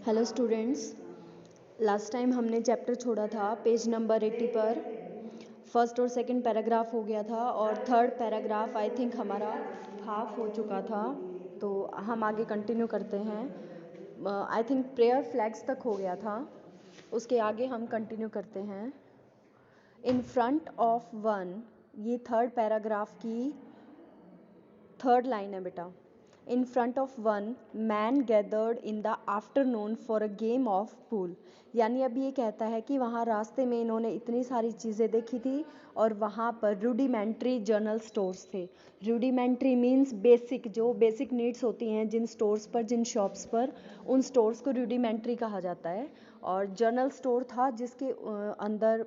Hello students, last time हमने chapter छोड़ा था पेज नंबर 80 पर। फर्स्ट और सेकंड पैराग्राफ हो गया था और थर्ड पैराग्राफ आई थिंक हमारा हाफ हो चुका था, तो हम आगे कंटिन्यू करते हैं। आई थिंक प्रेयर फ्लैग्स तक हो गया था, उसके आगे हम कंटिन्यू करते हैं। इन फ्रंट ऑफ वन, ये थर्ड पैराग्राफ की थर्ड लाइन है बेटा। In front of one man gathered in the afternoon for a game of pool. यानी अब ये कहता है कि वहाँ रास्ते में इन्होंने इतनी सारी चीज़ें देखी थी और वहाँ पर रूडिमेंट्री जनरल स्टोर्स थे। रूडिमेंट्री मीन्स बेसिक, जो बेसिक नीड्स होती हैं जिन स्टोर्स पर, जिन शॉप्स पर, उन स्टोर्स को रूडिमेंट्री कहा जाता है। और जनरल स्टोर था जिसके अंदर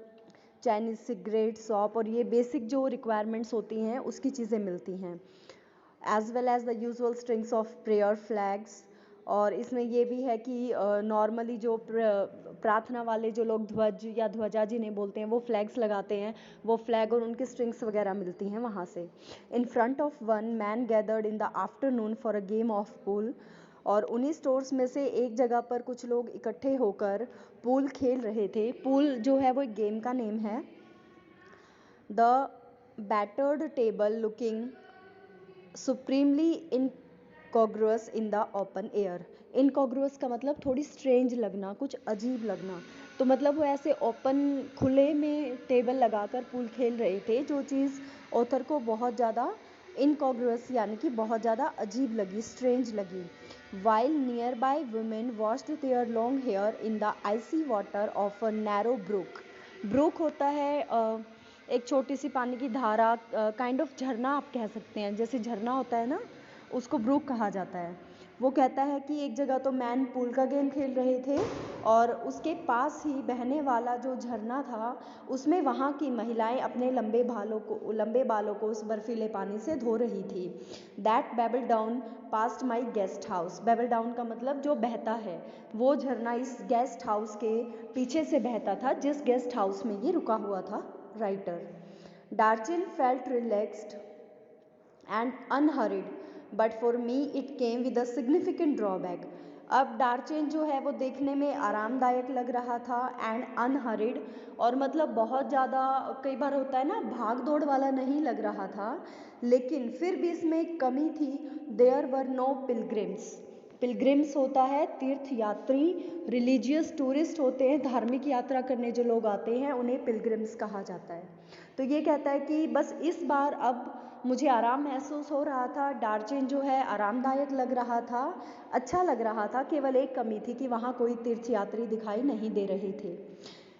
चाइनीज़ सिगरेट शॉप और ये बेसिक जो रिक्वायरमेंट्स होती हैं उसकी चीज़ें मिलती हैं, as well as the usual strings of prayer flags. और इसमें ये भी है कि नॉर्मली जो प्रार्थना वाले जो लोग ध्वज या ध्वजा जिन्हें बोलते हैं वो फ्लैग्स लगाते हैं, वो फ्लैग और उनकी स्ट्रिंग्स वगैरह मिलती हैं वहाँ से। In front of one man gathered in the afternoon for a game of pool. और उन्हीं स्टोर्स में से एक जगह पर कुछ लोग इकट्ठे होकर पूल खेल रहे थे। पूल जो है वो एक गेम का नेम है। The battered table looking supremely incongruous in the open air. Incongruous का मतलब थोड़ी स्ट्रेंज लगना, कुछ अजीब लगना। तो मतलब वो ऐसे ओपन खुले में टेबल लगाकर पूल खेल रहे थे, जो चीज़ ऑथर को बहुत ज़्यादा इनकॉग्रुअस यानी कि बहुत ज़्यादा अजीब लगी, स्ट्रेंज लगी। While nearby women washed their long hair in the icy water of a narrow brook. Brook होता है एक छोटी सी पानी की धारा, काइंड ऑफ झरना आप कह सकते हैं। जैसे झरना होता है ना, उसको ब्रुक कहा जाता है। वो कहता है कि एक जगह तो मैन पूल का गेम खेल रहे थे और उसके पास ही बहने वाला जो झरना था उसमें वहाँ की महिलाएं अपने लंबे बालों को उस बर्फीले पानी से धो रही थी। That babble down past my guest house. Babble down का मतलब जो बहता है, वो झरना इस गेस्ट हाउस के पीछे से बहता था जिस गेस्ट हाउस में ये रुका हुआ था writer. Darchen felt relaxed and unhurried, but for me it came with a significant drawback. अब डार्चिन जो है वो देखने में आरामदायक लग रहा था एंड अनहरिड, और मतलब बहुत ज़्यादा कई बार होता है ना भाग दौड़ वाला नहीं लग रहा था, लेकिन फिर भी इसमें एक कमी थी। There were no pilgrims. Pilgrims होता है तीर्थ यात्री, रिलीजियस टूरिस्ट होते हैं, धार्मिक यात्रा करने जो लोग आते हैं उन्हें पिलग्रिम्स कहा जाता है। तो ये कहता है कि बस इस बार अब मुझे आराम महसूस हो रहा था, डार्चिन जो है आरामदायक लग रहा था, अच्छा लग रहा था। केवल एक कमी थी कि वहाँ कोई तीर्थयात्री दिखाई नहीं दे रहे थे।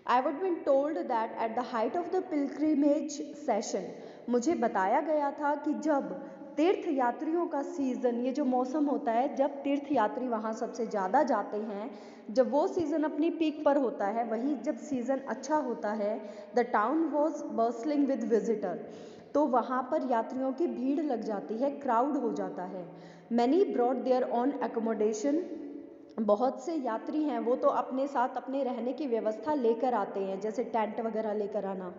I would been told that at the height of the pilgrimage season. मुझे बताया गया था कि जब तीर्थ यात्रियों का सीज़न, ये जो मौसम होता है जब तीर्थ यात्री वहाँ सबसे ज़्यादा जाते हैं, जब वो सीज़न अपनी पीक पर होता है, वही जब सीज़न अच्छा होता है, the town was bustling with visitor, तो वहाँ पर यात्रियों की भीड़ लग जाती है, क्राउड हो जाता है। Many brought their own accommodation. बहुत से यात्री हैं वो तो अपने साथ अपने रहने की व्यवस्था लेकर आते हैं, जैसे टेंट वगैरह लेकर आना।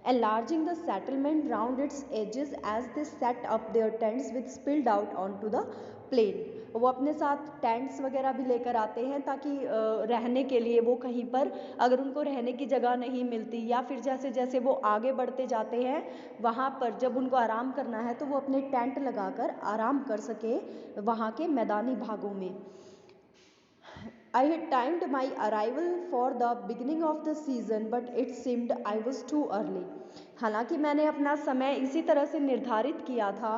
Enlarging the settlement round its edges as they set up their tents with spilled out on to the plain. वो अपने साथ टेंट्स वगैरह भी लेकर आते हैं ताकि रहने के लिए वो कहीं पर अगर उनको रहने की जगह नहीं मिलती, या फिर जैसे जैसे वो आगे बढ़ते जाते हैं वहाँ पर जब उनको आराम करना है तो वो अपने टेंट लगाकर आराम कर सके वहाँ के मैदानी भागों में। I had timed my arrival for the beginning of the season, but it seemed I was too early. हालांकि मैंने अपना समय इसी तरह से निर्धारित किया था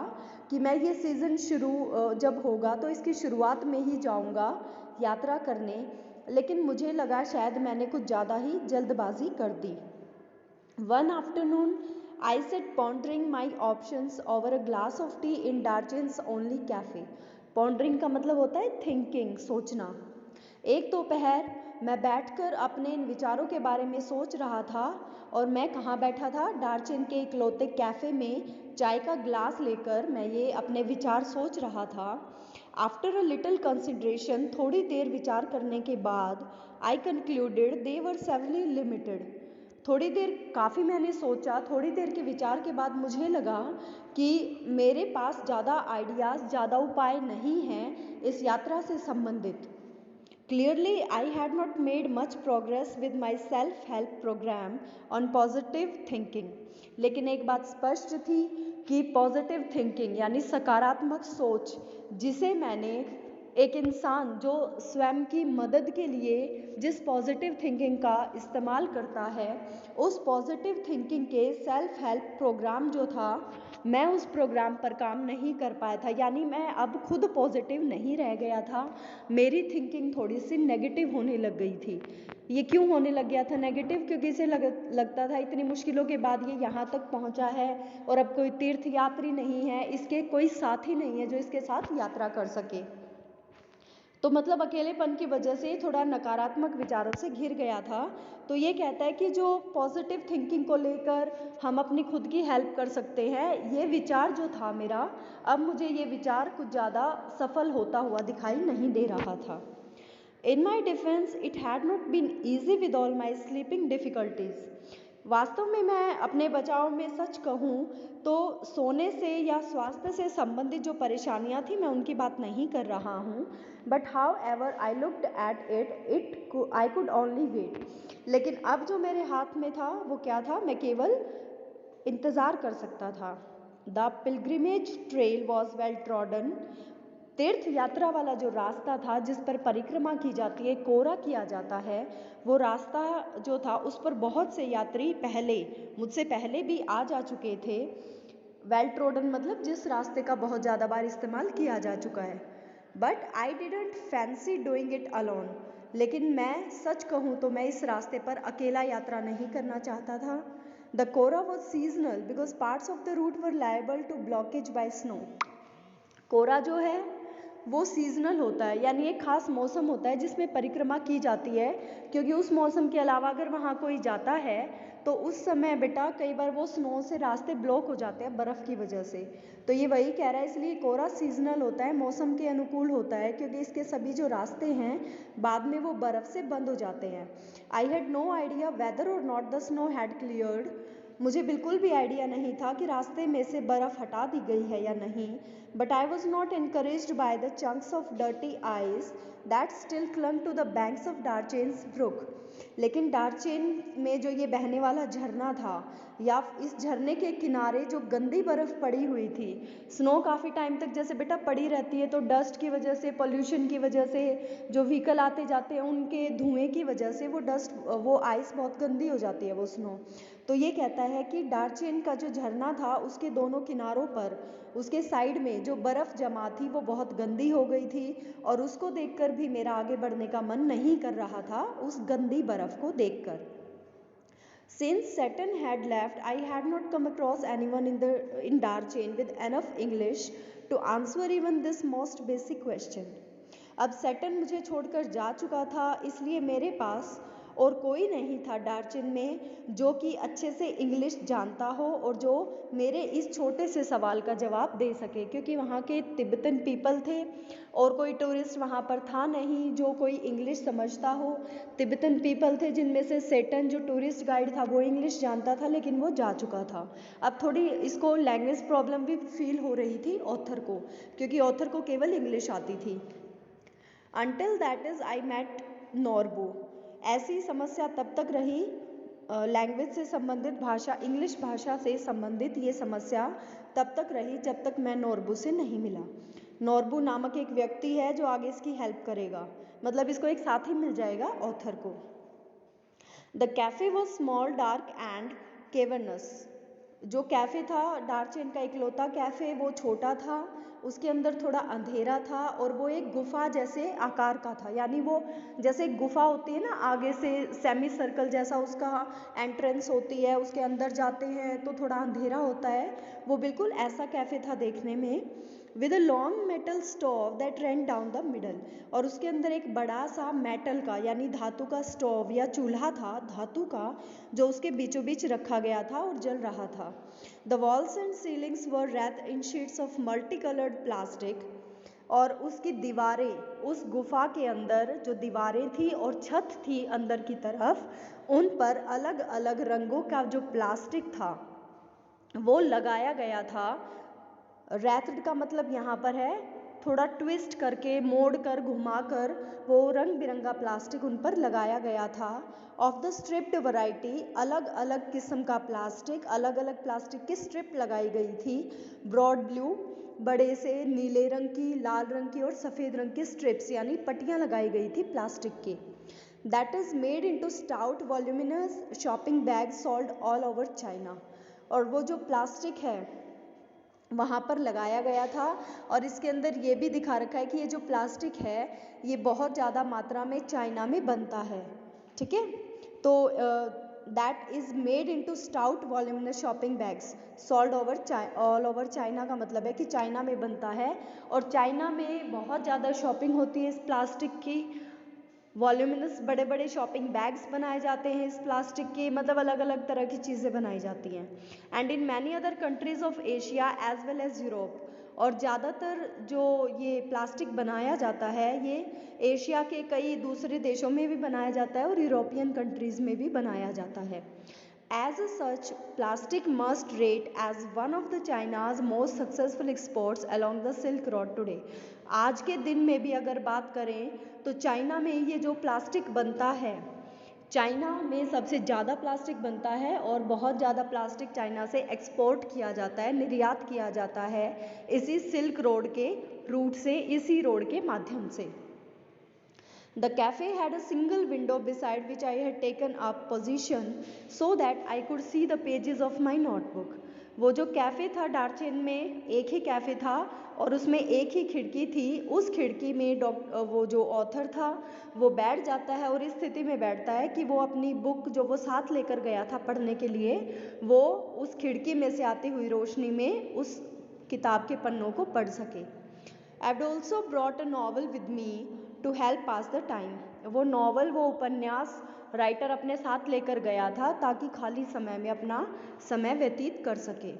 कि मैं ये सीज़न शुरू जब होगा तो इसकी शुरुआत में ही जाऊंगा यात्रा करने, लेकिन मुझे लगा शायद मैंने कुछ ज़्यादा ही जल्दबाजी कर दी। One afternoon, I sat pondering my options over a glass of tea in Darchin's only cafe. Pondering का मतलब होता है thinking, सोचना। एक दोपहर मैं बैठकर अपने इन विचारों के बारे में सोच रहा था, और मैं कहाँ बैठा था? डार्चिन के इकलौते कैफ़े में चाय का ग्लास लेकर मैं ये अपने विचार सोच रहा था। आफ्टर अ लिटिल कंसिडरेशन, थोड़ी देर विचार करने के बाद, आई कंक्लूडेड दे वर सेवरली लिमिटेड। थोड़ी देर काफ़ी मैंने सोचा, थोड़ी देर के विचार के बाद मुझे लगा कि मेरे पास ज़्यादा आइडियाज़, ज़्यादा उपाय नहीं हैं इस यात्रा से संबंधित। Clearly, I had not made much progress with my self-help program on positive thinking. लेकिन एक बात स्पष्ट थी कि पॉजिटिव थिंकिंग यानी सकारात्मक सोच, जिसे मैंने एक इंसान जो स्वयं की मदद के लिए जिस पॉजिटिव थिंकिंग का इस्तेमाल करता है, उस पॉजिटिव थिंकिंग के सेल्फ हेल्प प्रोग्राम जो था, मैं उस प्रोग्राम पर काम नहीं कर पाया था। यानी मैं अब खुद पॉजिटिव नहीं रह गया था, मेरी थिंकिंग थोड़ी सी नेगेटिव होने लग गई थी। ये क्यों होने लग गया था नेगेटिव? क्योंकि इसे लगता था इतनी मुश्किलों के बाद ये यहाँ तक पहुँचा है और अब कोई तीर्थ यात्री नहीं है, इसके कोई साथी नहीं है जो इसके साथ यात्रा कर सके। तो मतलब अकेलेपन की वजह से थोड़ा नकारात्मक विचारों से घिर गया था। तो ये कहता है कि जो पॉजिटिव थिंकिंग को लेकर हम अपनी खुद की हेल्प कर सकते हैं, ये विचार जो था मेरा, अब मुझे ये विचार कुछ ज़्यादा सफल होता हुआ दिखाई नहीं दे रहा था। In my defense, it had not been easy with all my sleeping difficulties. वास्तव में मैं अपने बचाव में सच कहूँ तो सोने से या स्वास्थ्य से संबंधित जो परेशानियाँ थी, मैं उनकी बात नहीं कर रहा हूँ। But how I looked at it I could only wait. लेकिन अब जो मेरे हाथ में था वो क्या था? मैं केवल इंतज़ार कर सकता था। The pilgrimage trail was well trodden. तीर्थ यात्रा वाला जो रास्ता था जिस पर परिक्रमा की जाती है, कोरा किया जाता है, वो रास्ता जो था उस पर बहुत से यात्री मुझसे पहले भी आ जा चुके थे। वेल ट्रोडन मतलब जिस रास्ते का बहुत ज़्यादा बार इस्तेमाल किया जा चुका है। But I didn't fancy doing it alone. लेकिन मैं सच कहूँ तो मैं इस रास्ते पर अकेला यात्रा नहीं करना चाहता था। The kora was seasonal because parts of the route were liable to blockage by snow. Kora जो है वो सीजनल होता है, यानी एक खास मौसम होता है जिसमें परिक्रमा की जाती है, क्योंकि उस मौसम के अलावा अगर वहाँ कोई जाता है तो उस समय बेटा कई बार वो स्नो से रास्ते ब्लॉक हो जाते हैं बर्फ़ की वजह से। तो ये वही कह रहा है, इसलिए कोरा सीजनल होता है, मौसम के अनुकूल होता है, क्योंकि इसके सभी जो रास्ते हैं बाद में वो बर्फ़ से बंद हो जाते हैं। I had no idea whether or not the snow had cleared. मुझे बिल्कुल भी आइडिया नहीं था कि रास्ते में से बर्फ़ हटा दी गई है या नहीं। But I was not encouraged by the chunks of dirty ice that still clung to the banks of Darchen's brook. लेकिन डार्चेन में जो ये बहने वाला झरना था, या इस झरने के किनारे जो गंदी बर्फ़ पड़ी हुई थी, स्नो काफ़ी टाइम तक जैसे बेटा पड़ी रहती है तो डस्ट की वजह से, पोल्यूशन की वजह से, जो व्हीकल आते जाते हैं उनके धुएं की वजह से वो आइस बहुत गंदी हो जाती है, वो स्नो। तो ये कहता है कि डार्चेन का जो झरना था उसके दोनों किनारों पर, उसके साइड में जो बर्फ़ जमा थी वो बहुत गंदी हो गई थी, और उसको देखकर भी मेरा आगे बढ़ने का मन नहीं कर रहा था, उस गंदी बर्फ़ को देखकर। Since Saturn had left, I had not come across anyone in Darchain with enough English to answer even this most basic question. अब सैटर्न मुझे छोड़कर जा चुका था, इसलिए मेरे पास और कोई नहीं था डार्चिन में जो कि अच्छे से इंग्लिश जानता हो और जो मेरे इस छोटे से सवाल का जवाब दे सके, क्योंकि वहाँ के तिब्बतन पीपल थे और कोई टूरिस्ट वहाँ पर था नहीं जो कोई इंग्लिश समझता हो। तिब्बतन पीपल थे जिनमें से सेटन जो टूरिस्ट गाइड था वो इंग्लिश जानता था, लेकिन वो जा चुका था। अब थोड़ी इसको लैंग्वेज प्रॉब्लम भी फील हो रही थी ऑथर को, क्योंकि ऑथर को केवल इंग्लिश आती थी। Until that is I met नॉर्बो। ऐसी समस्या तब तक रही, लैंग्वेज से संबंधित, भाषा इंग्लिश भाषा से संबंधित ये समस्या तब तक रही जब तक मैं नॉर्बो से नहीं मिला। नॉर्बो नामक एक व्यक्ति है जो आगे इसकी हेल्प करेगा, मतलब इसको एक साथी मिल जाएगा ऑथर को। The cafe was small dark and cavernous. जो कैफ़े था डार्चेन का इकलौता कैफ़े, वो छोटा था, उसके अंदर थोड़ा अंधेरा था और वो एक गुफा जैसे आकार का था, यानी वो जैसे एक गुफा होती है ना, आगे से सेमी सर्कल जैसा उसका एंट्रेंस होती है, उसके अंदर जाते हैं तो थोड़ा अंधेरा होता है, वो बिल्कुल ऐसा कैफ़े था देखने में। With a long metal stove that run down the middle. और उसके अंदर एक बड़ा सा मेटल का यानी धातु का स्टोव या चूल्हा था, धातु का, जो उसके बीचों बीच रखा गया था और जल रहा था। The walls and ceilings were wrapped in sheets of multi coloured plastic. और उसकी दीवारें, उस गुफा के अंदर जो दीवारें थी और छत थी अंदर की तरफ, उन पर अलग अलग रंगों का जो प्लास्टिक था वो लगाया गया था। रैप्ड का मतलब यहाँ पर है थोड़ा ट्विस्ट करके, मोड़ कर, घुमा कर वो रंग बिरंगा प्लास्टिक उन पर लगाया गया था। ऑफ द स्ट्रिप्ड वैरायटी, अलग अलग किस्म का प्लास्टिक, अलग अलग प्लास्टिक की स्ट्रिप लगाई गई थी। ब्रॉड ब्लू, बड़े से नीले रंग की, लाल रंग की और सफ़ेद रंग की स्ट्रिप्स यानी पट्टियाँ लगाई गई थी प्लास्टिक की। That is made into stout voluminous shopping bag sold all over China. और वो जो प्लास्टिक है वहाँ पर लगाया गया था और इसके अंदर ये भी दिखा रखा है कि ये जो प्लास्टिक है ये बहुत ज़्यादा मात्रा में चाइना में बनता है। ठीक है, तो that is made into stout voluminous shopping bags sold over all over China का मतलब है कि चाइना में बनता है और चाइना में बहुत ज़्यादा शॉपिंग होती है इस प्लास्टिक की। वॉल्यूमिनस बड़े बड़े शॉपिंग बैग्स बनाए जाते हैं इस प्लास्टिक के, मतलब अलग अलग तरह की चीज़ें बनाई जाती हैं। And in many other countries of Asia as well as Europe, और ज़्यादातर जो ये प्लास्टिक बनाया जाता है ये एशिया के कई दूसरे देशों में भी बनाया जाता है और यूरोपियन कंट्रीज़ में भी बनाया जाता है। As such, plastic must rate as one of the China's most successful exports along the Silk Road today. आज के दिन में भी अगर बात करें तो चाइना में ये जो प्लास्टिक बनता है, चाइना में सबसे ज़्यादा प्लास्टिक बनता है और बहुत ज़्यादा प्लास्टिक चाइना से एक्सपोर्ट किया जाता है, निर्यात किया जाता है इसी सिल्क रोड के रूट से, इसी रोड के माध्यम से। The cafe had a single window beside which I had taken up position so that I could see the pages of my notebook. वो जो कैफ़े था डार्चेन में, एक ही कैफ़े था और उसमें एक ही खिड़की थी। उस खिड़की में वो जो ऑथर था वो बैठ जाता है और इस स्थिति में बैठता है कि वो अपनी बुक जो वो साथ लेकर गया था पढ़ने के लिए, वो उस खिड़की में से आती हुई रोशनी में उस किताब के पन्नों को पढ़ सके। I had also brought a novel with me to help pass the time. वो नॉवल, वो उपन्यास राइटर अपने साथ लेकर गया था ताकि खाली समय में अपना समय व्यतीत कर सके।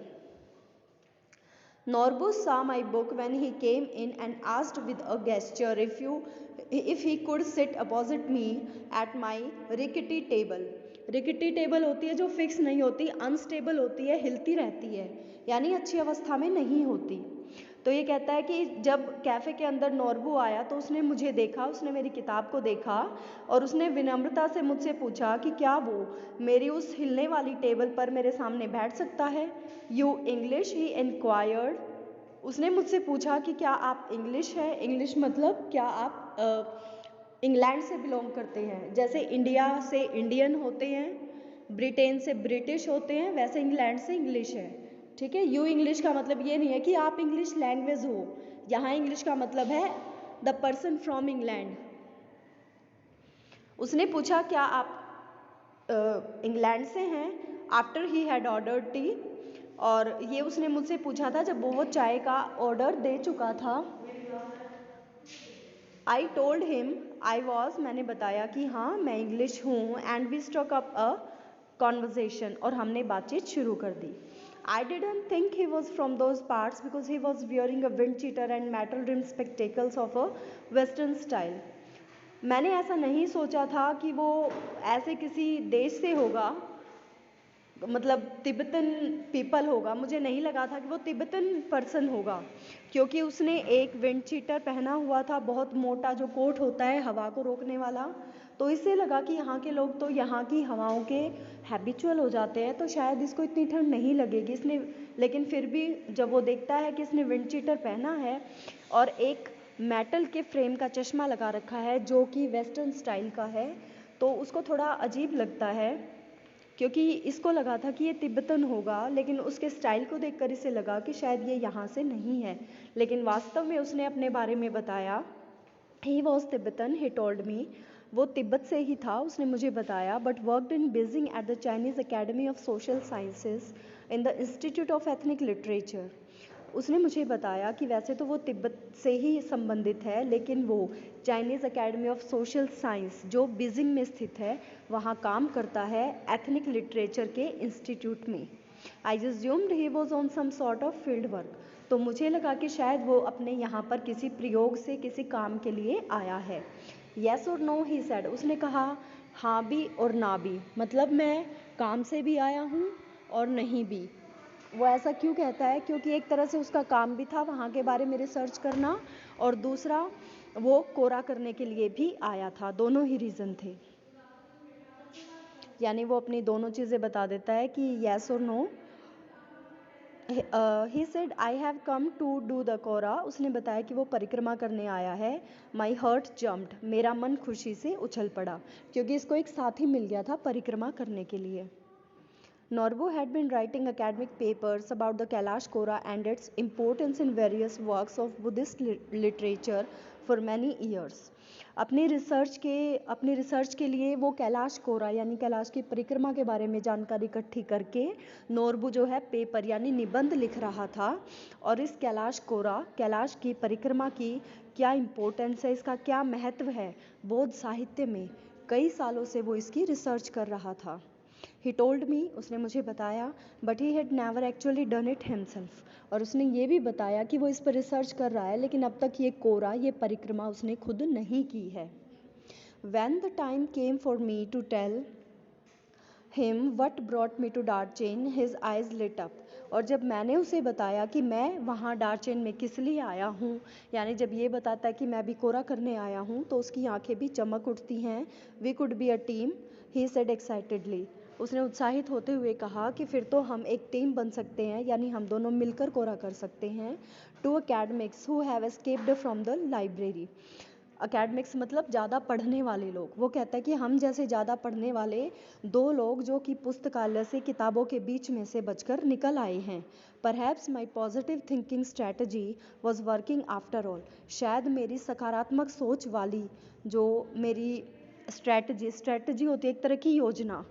Norbu saw my book when he came in and asked with a gesture if he could sit opposite me at my rickety table. Rickety table होती है जो फिक्स नहीं होती, अनस्टेबल होती है, हिलती रहती है, यानी अच्छी अवस्था में नहीं होती। तो ये कहता है कि जब कैफ़े के अंदर नॉर्बू आया तो उसने मुझे देखा, उसने मेरी किताब को देखा और उसने विनम्रता से मुझसे पूछा कि क्या वो मेरी उस हिलने वाली टेबल पर मेरे सामने बैठ सकता है। You English, he inquired. उसने मुझसे पूछा कि क्या आप इंग्लिश है। इंग्लिश मतलब क्या आप इंग्लैंड से बिलोंग करते हैं। जैसे इंडिया से इंडियन होते हैं, ब्रिटेन से ब्रिटिश होते हैं, वैसे इंग्लैंड से इंग्लिश है। ठीक है, यू इंग्लिश का मतलब ये नहीं है कि आप इंग्लिश लैंग्वेज हो, यहाँ इंग्लिश का मतलब है द पर्सन फ्रॉम इंग्लैंड। उसने पूछा क्या आप इंग्लैंड से हैं। After he had order T, और ये उसने मुझसे पूछा था जब वो चाय का ऑर्डर दे चुका था। I told him I was, मैंने बताया कि हाँ मैं इंग्लिश हूँ। And we struck up a conversation, और हमने बातचीत शुरू कर दी। I didn't think he was from those parts because he was wearing a wind cheater and metal rimmed spectacles of a western style. मैंने ऐसा नहीं सोचा था कि वो ऐसे किसी देश से होगा, मतलब तिब्बतन पीपल होगा। मुझे नहीं लगा था कि वो तिब्बतन पर्सन होगा क्योंकि उसने एक विंड चीटर पहना हुआ था, बहुत मोटा जो कोट होता है हवा को रोकने वाला। तो इससे लगा कि यहाँ के लोग तो यहाँ की हवाओं के हैबिचुअल हो जाते हैं, तो शायद इसको इतनी ठंड नहीं लगेगी इसने। लेकिन फिर भी जब वो देखता है कि इसने विंड चीटर पहना है और एक मेटल के फ्रेम का चश्मा लगा रखा है जो कि वेस्टर्न स्टाइल का है, तो उसको थोड़ा अजीब लगता है क्योंकि इसको लगा था कि ये तिब्बतन होगा, लेकिन उसके स्टाइल को देखकर इसे लगा कि शायद ये यहाँ से नहीं है। लेकिन वास्तव में उसने अपने बारे में बताया, he was Tibetan, he told me, वो तिब्बत से ही था, उसने मुझे बताया। But worked in Beijing at the Chinese academy of social sciences in the institute of ethnic literature. उसने मुझे बताया कि वैसे तो वो तिब्बत से ही संबंधित है, लेकिन वो Chinese academy of social science जो बीजिंग में स्थित है वहाँ काम करता है एथनिक लिटरेचर के इंस्टीट्यूट में। I assumed he was on some sort of field work, तो मुझे लगा कि शायद वो अपने यहाँ पर किसी प्रयोग से किसी काम के लिए आया है। येस और नो ही सेड, उसने कहा हाँ भी और ना भी, मतलब मैं काम से भी आया हूँ और नहीं भी। वो ऐसा क्यों कहता है? क्योंकि एक तरह से उसका काम भी था वहाँ के बारे में रिसर्च करना, और दूसरा वो कोरा करने के लिए भी आया था। दोनों ही रीज़न थे। यानी वो अपनी दोनों चीज़ें बता देता है कि येस और no. He said I have come to do the kora. उसने बताया कि वो परिक्रमा करने आया है। माई हर्ट जम्प्ड, मेरा मन खुशी से उछल पड़ा, क्योंकि इसको एक साथी मिल गया था परिक्रमा करने के लिए। Norbu had been writing academic papers about the Kailash Kora and its importance in various works of Buddhist literature for many years. अपनी रिसर्च के लिए वो कैलाश कोरा यानी कैलाश की परिक्रमा के बारे में जानकारी इकट्ठी करके नोरबू जो है पेपर यानी निबंध लिख रहा था। और इस कैलाश कोरा, कैलाश की परिक्रमा की क्या इम्पोर्टेंस है, इसका क्या महत्व है बौद्ध साहित्य में, कई सालों से वो इसकी रिसर्च कर रहा था। He told me, उसने मुझे बताया, but he had never actually done it himself. और उसने ये भी बताया कि वो इस पर रिसर्च कर रहा है, लेकिन अब तक ये कोरा, ये परिक्रमा उसने खुद नहीं की है। When the time came for me to tell him what brought me to Darchain, his eyes lit up. और जब मैंने उसे बताया कि मैं वहाँ डार्चेन में किस लिए आया हूँ, यानी जब ये बताता है कि मैं भी कोरा करने आया हूँ, तो उसकी आंखें भी चमक उठती हैं। We could be a team, he said excitedly. उसने उत्साहित होते हुए कहा कि फिर तो हम एक टीम बन सकते हैं, यानी हम दोनों मिलकर कोरा कर सकते हैं। Two academics who have escaped from the library. Academics मतलब ज़्यादा पढ़ने वाले लोग। वो कहता है कि हम जैसे ज़्यादा पढ़ने वाले दो लोग जो कि पुस्तकालय से किताबों के बीच में से बचकर निकल आए हैं। Perhaps my positive thinking strategy was working after all. शायद मेरी सकारात्मक सोच वाली जो मेरी स्ट्रैटेजी होती है एक तरह की योजना,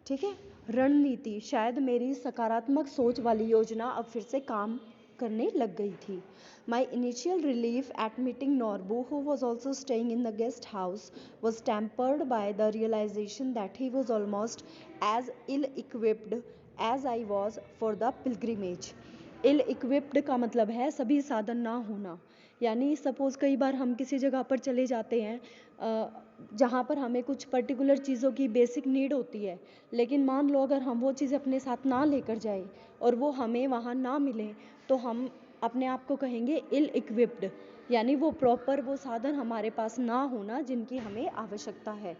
ठीक है, रणनीति, शायद मेरी सकारात्मक सोच वाली योजना अब फिर से काम करने लग गई थी। My initial relief at meeting Norbu, who was also staying in the guest house, was tempered by the realization that he was almost as ill-equipped as I was for the pilgrimage. Ill-equipped का मतलब है सभी साधन ना होना। यानी suppose कई बार हम किसी जगह पर चले जाते हैं जहाँ पर हमें कुछ पर्टिकुलर चीज़ों की बेसिक नीड होती है, लेकिन मान लो अगर हम वो चीज़ अपने साथ ना लेकर जाए और वो हमें वहाँ ना मिले, तो हम अपने आप को कहेंगे इल इक्विप्ड, यानी वो प्रॉपर वो साधन हमारे पास ना होना जिनकी हमें आवश्यकता है।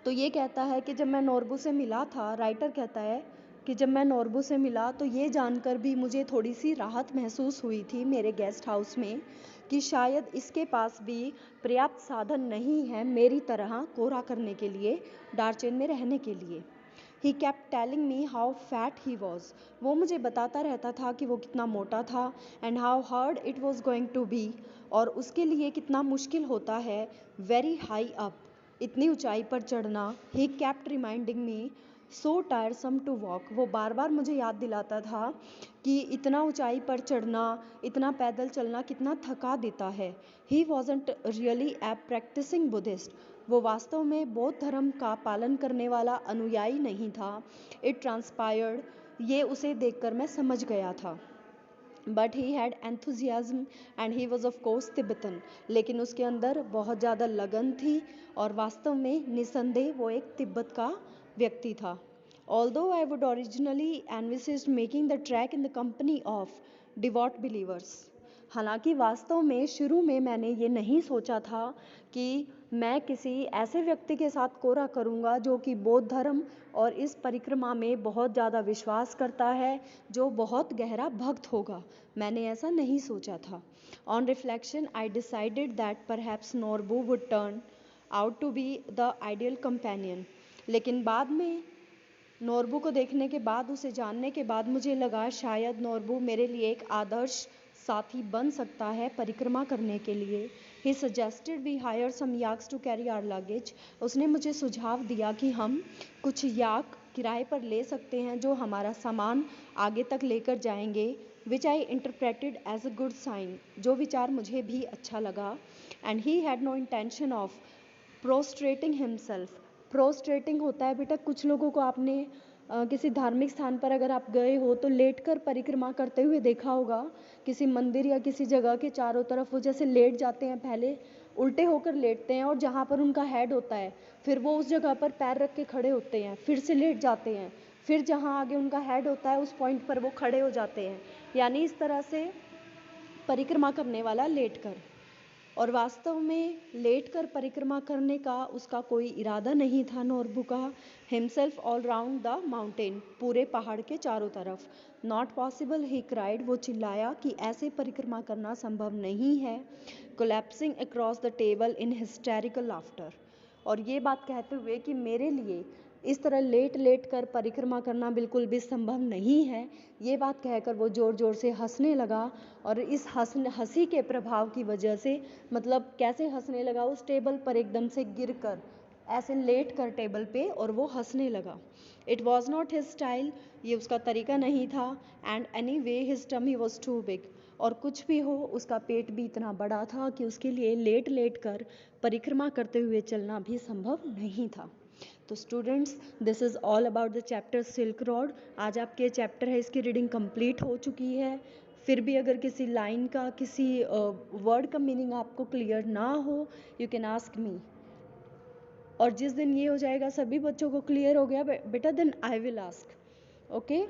तो ये कहता है कि जब मैं नोरबू से मिला था, राइटर कहता है कि जब मैं नोरबू से मिला तो ये जानकर भी मुझे थोड़ी सी राहत महसूस हुई थी मेरे गेस्ट हाउस में कि शायद इसके पास भी पर्याप्त साधन नहीं है मेरी तरह कोरा करने के लिए, डार्चेन में रहने के लिए। He kept telling me how fat he was. वो मुझे बताता रहता था कि वो कितना मोटा था and how hard it was going to be, और उसके लिए कितना मुश्किल होता है very high up, इतनी ऊंचाई पर चढ़ना। He kept reminding me so tiresome to walk. वो बार बार मुझे याद दिलाता था कि इतना ऊंचाई पर चढ़ना, इतना पैदल चलना कितना थका देता है। He wasn't really a practicing Buddhist. वो वास्तव में बौद्ध धर्म का पालन करने वाला अनुयायी नहीं था। इट ट्रांसपायर्ड, ये उसे देखकर मैं समझ गया था। But he had enthusiasm and he was of course Tibetan. लेकिन उसके अंदर बहुत ज़्यादा लगन थी और वास्तव में निसंदेह वो एक तिब्बत का व्यक्ति था। Although I would originally envisaged making the trek in the company of devout believers. हालांकि वास्तव में शुरू में मैंने ये नहीं सोचा था कि मैं किसी ऐसे व्यक्ति के साथ कोरा करूँगा जो कि बौद्ध धर्म और इस परिक्रमा में बहुत ज़्यादा विश्वास करता है, जो बहुत गहरा भक्त होगा। मैंने ऐसा नहीं सोचा था। On reflection I decided that perhaps Norbu would turn out to be the ideal companion. लेकिन बाद में नोरबू को देखने के बाद, उसे जानने के बाद मुझे लगा शायद नोरबू मेरे लिए एक आदर्श साथी बन सकता है परिक्रमा करने के लिए। He suggested we hire some yaks to carry our luggage. उसने मुझे सुझाव दिया कि हम कुछ याक किराए पर ले सकते हैं जो हमारा सामान आगे तक लेकर जाएंगे, which I interpreted as a good sign, जो विचार मुझे भी अच्छा लगा। And he had no intention of prostrating himself. Prostrating होता है बेटा, कुछ लोगों को आपने किसी धार्मिक स्थान पर अगर आप गए हो तो लेटकर परिक्रमा करते हुए देखा होगा। किसी मंदिर या किसी जगह के चारों तरफ वो जैसे लेट जाते हैं, पहले उल्टे होकर लेटते हैं और जहाँ पर उनका हेड होता है फिर वो उस जगह पर पैर रख के खड़े होते हैं, फिर से लेट जाते हैं, फिर जहाँ आगे उनका हेड होता है उस पॉइंट पर वो खड़े हो जाते हैं, यानी इस तरह से परिक्रमा करने वाला लेट कर। और वास्तव में लेट कर परिक्रमा करने का उसका कोई इरादा नहीं था, नॉर बुका himself all round the mountain, पूरे पहाड़ के चारों तरफ। नॉट पॉसिबल ही क्राइड, वो चिल्लाया कि ऐसे परिक्रमा करना संभव नहीं है। Collapsing across the table in hysterical laughter, और ये बात कहते हुए कि मेरे लिए इस तरह लेट लेट कर परिक्रमा करना बिल्कुल भी संभव नहीं है, ये बात कहकर वो ज़ोर ज़ोर से हंसने लगा। और इस हंसी के प्रभाव की वजह से, मतलब कैसे हंसने लगा, उस टेबल पर एकदम से गिर कर, ऐसे लेट कर टेबल पे, और वो हंसने लगा। It was not his style, ये उसका तरीका नहीं था। And any his tummy was too big, और कुछ भी हो उसका पेट भी इतना बड़ा था कि उसके लिए लेट लेट कर परिक्रमा करते हुए चलना भी संभव नहीं था। तो students, this is all about the chapter silk road. आज आपके चैप्टर है, इसकी रीडिंग कंप्लीट हो चुकी है। फिर भी अगर किसी लाइन का, किसी वर्ड का मीनिंग आपको क्लियर ना हो, यू कैन आस्क मी। और जिस दिन ये हो जाएगा, सभी बच्चों को क्लियर हो गया बेटा, then I will ask, okay.